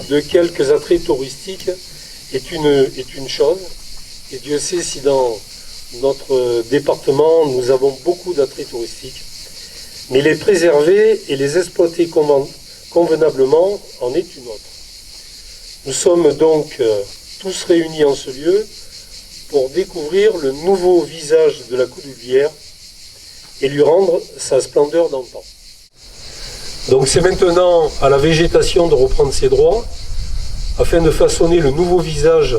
de quelques attraits touristiques est une chose. Et Dieu sait si dans notre département, nous avons beaucoup d'attraits touristiques. Mais les préserver et les exploiter convenablement en est une autre. Nous sommes donc tous réunis en ce lieu pour découvrir le nouveau visage de la Coudoulière et lui rendre sa splendeur d'antan. Donc c'est maintenant à la végétation de reprendre ses droits afin de façonner le nouveau visage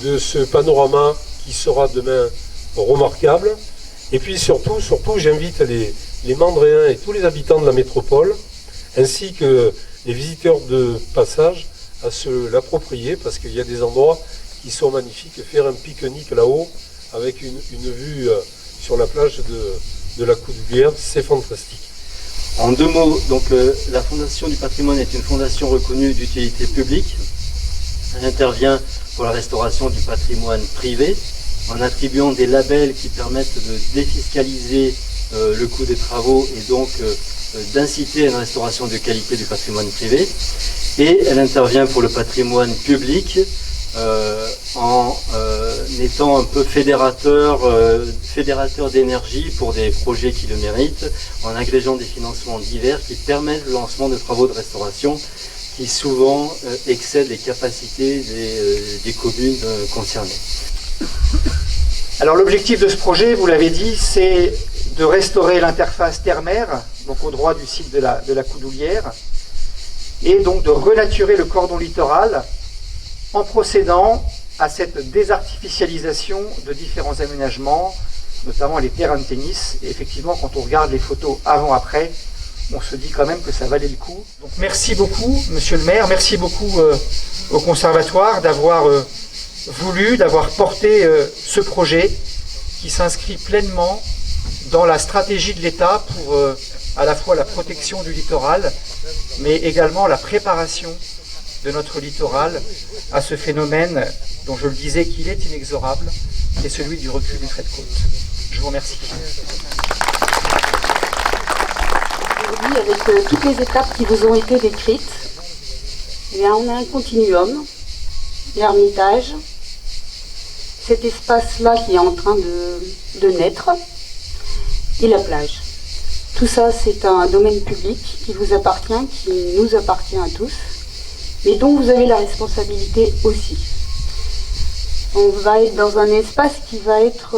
de ce panorama qui sera demain remarquable. Et puis surtout j'invite les Mandréens et tous les habitants de la métropole, ainsi que les visiteurs de passage, à se l'approprier, parce qu'il y a des endroits qui sont magnifiques. Faire un pique-nique là-haut, avec une vue sur la plage de la Coudoulière, c'est fantastique. En deux mots, donc la Fondation du patrimoine est une fondation reconnue d'utilité publique. Elle intervient pour la restauration du patrimoine privé, en attribuant des labels qui permettent de défiscaliser le coût des travaux et donc d'inciter à une restauration de qualité du patrimoine privé. Et elle intervient pour le patrimoine public en étant un peu fédérateur d'énergie pour des projets qui le méritent, en agrégeant des financements divers qui permettent le lancement de travaux de restauration qui souvent excèdent les capacités des communes concernées. Alors l'objectif de ce projet, vous l'avez dit, c'est de restaurer l'interface terre-mer, donc au droit du site de la Coudoulière, et donc de renaturer le cordon littoral en procédant à cette désartificialisation de différents aménagements, notamment les terrains de tennis. Et effectivement, quand on regarde les photos avant-après, on se dit quand même que ça valait le coup. Donc merci beaucoup, monsieur le maire, merci beaucoup au conservatoire d'avoir d'avoir porté ce projet qui s'inscrit pleinement dans la stratégie de l'État pour à la fois la protection du littoral, mais également la préparation de notre littoral à ce phénomène dont je le disais qu'il est inexorable, qui est celui du recul du trait de côte. Je vous remercie. Aujourd'hui, avec toutes les étapes qui vous ont été décrites, eh bien, on a un continuum, l'Ermitage, cet espace-là qui est en train de naître, et la plage. Tout ça, c'est un domaine public qui vous appartient, qui nous appartient à tous, mais dont vous avez la responsabilité aussi. On va être dans un espace qui va être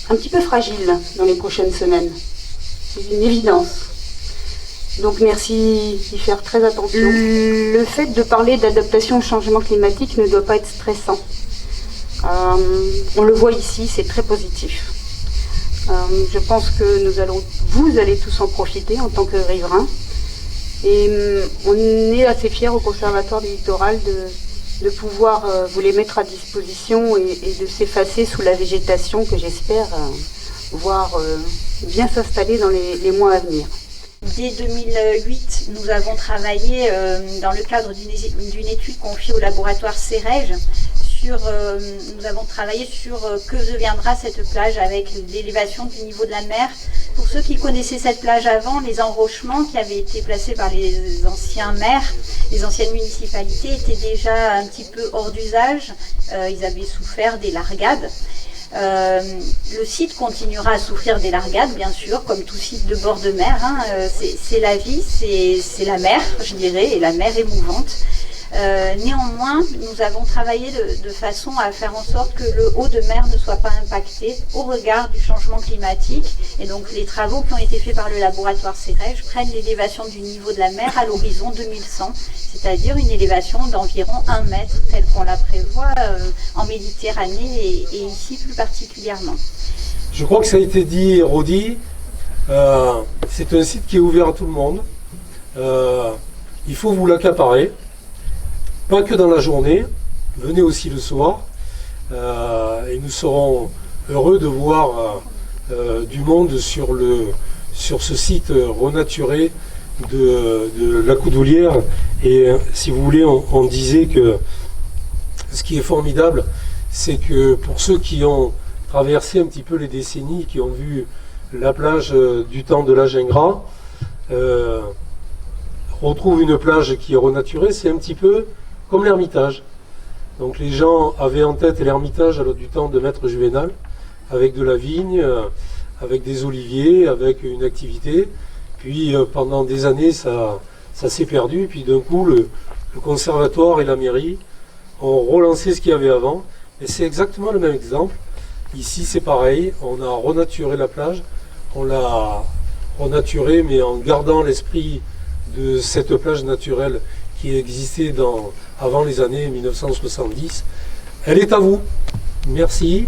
un petit peu fragile dans les prochaines semaines. C'est une évidence. Donc merci d'y faire très attention. Le fait de parler d'adaptation au changement climatique ne doit pas être stressant. On le voit ici, c'est très positif. Je pense que vous allez tous en profiter en tant que riverains. Et on est assez fiers au Conservatoire du Littoral de pouvoir vous les mettre à disposition et de s'effacer sous la végétation que j'espère voir bien s'installer dans les mois à venir. Dès 2008, nous avons travaillé dans le cadre d'une étude confiée au laboratoire CEREJ. Nous avons travaillé sur que deviendra cette plage avec l'élévation du niveau de la mer. Pour ceux qui connaissaient cette plage avant, les enrochements qui avaient été placés par les anciens maires, les anciennes municipalités étaient déjà un petit peu hors d'usage. Ils avaient souffert des largades. Le site continuera à souffrir des largades, bien sûr, comme tout site de bord de mer. C'est la vie, c'est la mer, je dirais, et la mer est mouvante. Néanmoins, nous avons travaillé de façon à faire en sorte que le haut de mer ne soit pas impacté au regard du changement climatique. Et donc les travaux qui ont été faits par le laboratoire CEREJ prennent l'élévation du niveau de la mer à l'horizon 2100, c'est-à-dire une élévation d'environ 1 mètre, telle qu'on la prévoit en Méditerranée et ici plus particulièrement. Je crois que ça a été dit et redit, c'est un site qui est ouvert à tout le monde. Il faut vous l'accaparer. Pas que dans la journée, venez aussi le soir et nous serons heureux de voir du monde sur ce site renaturé de la Coudoulière. Et si vous voulez, on disait que ce qui est formidable, c'est que pour ceux qui ont traversé un petit peu les décennies, qui ont vu la plage du temps de la Gingras, retrouve une plage qui est renaturée, c'est un petit peu comme l'Ermitage. Donc les gens avaient en tête l'Ermitage du temps de Maître Juvénal, avec de la vigne, avec des oliviers, avec une activité. Puis pendant des années, ça s'est perdu. Puis d'un coup, le conservatoire et la mairie ont relancé ce qu'il y avait avant. Et c'est exactement le même exemple. Ici, c'est pareil. On a renaturé la plage. On l'a renaturée, mais en gardant l'esprit de cette plage naturelle qui existait avant les années 1970. Elle est à vous. Merci.